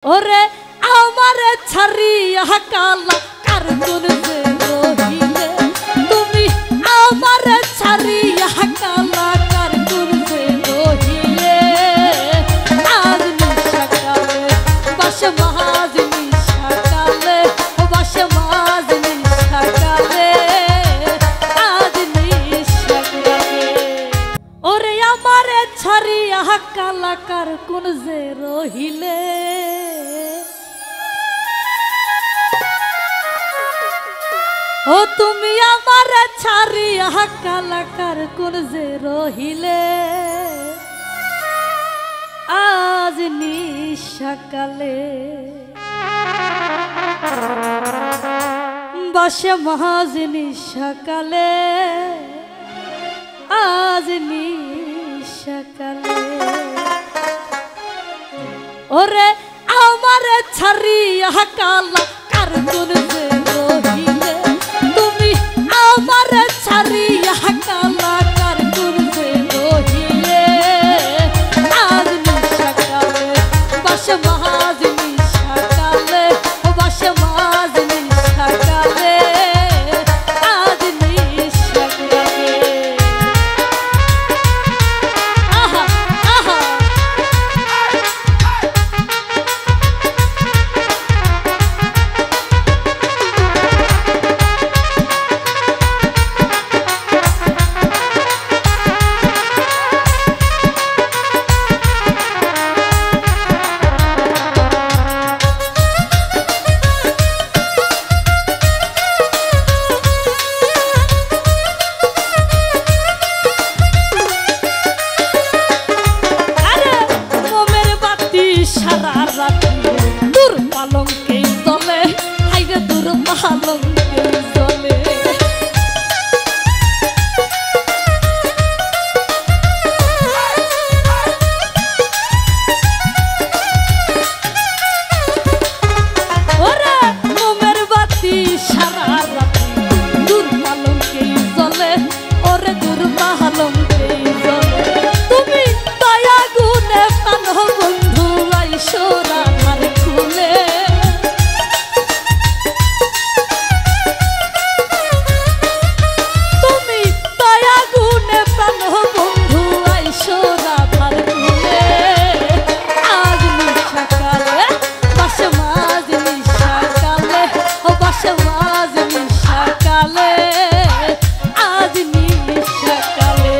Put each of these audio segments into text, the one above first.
ওরে আমারে ছাড়িয়া কালা কার গুণ যে রহিলে তুমি আমারে ছাড়িয়া কালা কার গুণ যে রহিলে আজ নিশাকালে বাসে মাঝ নিশাকালে বাসে মাঝ নিশাকালে আজ নিশাকালে ওরে আমারে ছাড়িয়া কালা কার গুণ যে রহিলে ও তুমি আমার ছাড়িয়া কালাকার কোন যে রহিলে আজ নিশাকালে বাসে মাঝ নিশাকালে আজ নিশাকালে ওরে আমার ছাড়িয়া কালাকার কোন যে রহিলে আমার ছাড়িয়া কালাকার গুণ যে রহিলে আজ নিশাকালে বাসে মাঝ নিশাকালে বাসে মাঝ নিশাকালে আজ নিশাকালে আহা আহা সারা রাতি দূর পালঙ্কে জলে হাইরে দূর পালঙ্কে জলে ওরে মোমের বাতি সারা রাতি দূর পালঙ্কে জলে ওরে দূর পালঙ্কে জলে তুমি দয়া গুণে প্রাণ বন্ধু সোরা ধার খুলে তুমি দয়া গুণে প্রাণ বন্ধু সোরা ধার খুলে আজ নিশাকালে বাসে মাঝ নিশাকালে ও বাসে মাঝ নিশাকালে আজ নিশাকালে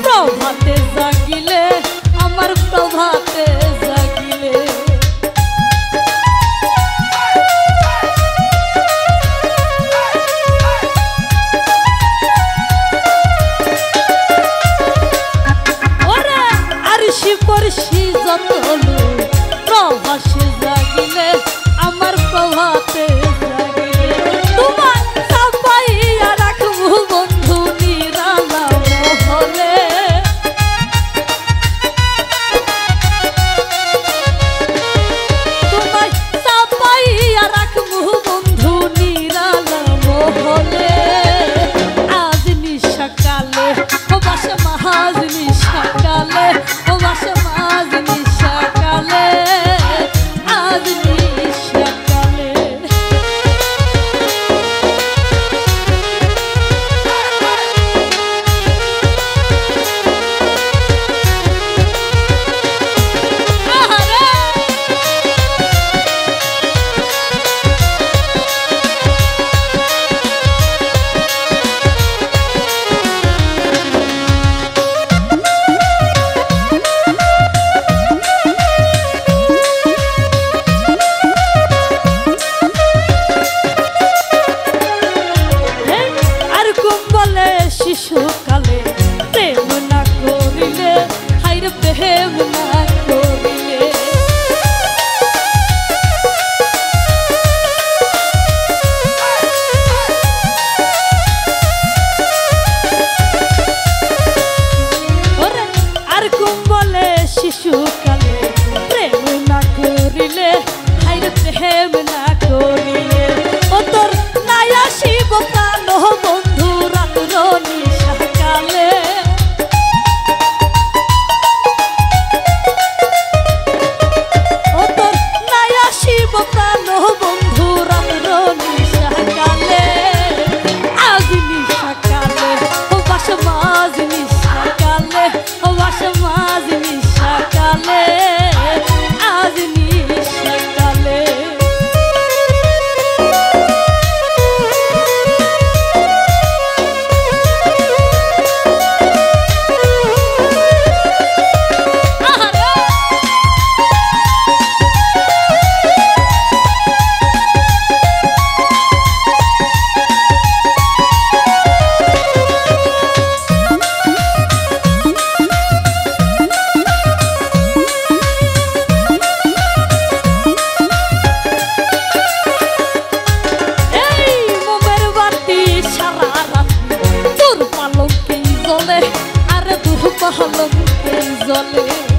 প্রভাতে জাগিলে আমার প্রভাতে জাগিলে ওরে আরশি পরশি যত প্রভাসে জাগিলে আমার প্রভাতে জাগিলে তোমার সবাইয়া রাখবো বন্ধু নিরালা মহলে তোমায় সবাইয়া রাখবো বন্ধু নিরালা মহলে আজ নিশাকালে ও বাসে মাঝ নিশাকালে ও বাসে মাঝ নিশাকালে আজ নিশাকালে শিশুকালে প্রেম না করিলে হাইরে প্রেম না করিলে ও তোর নাই আসিব প্রাণ বন্ধু রাত্র নিশাকালে ও তোর নাই আসিব প্রাণ বন্ধু রাত্র নিশাকালে আজ নিশাকালে ও বাস মাঝ নিশাকালে ও বাস মাঝ নিশাকালে আজ নিশাকালে আরে দুর্পালকে জলে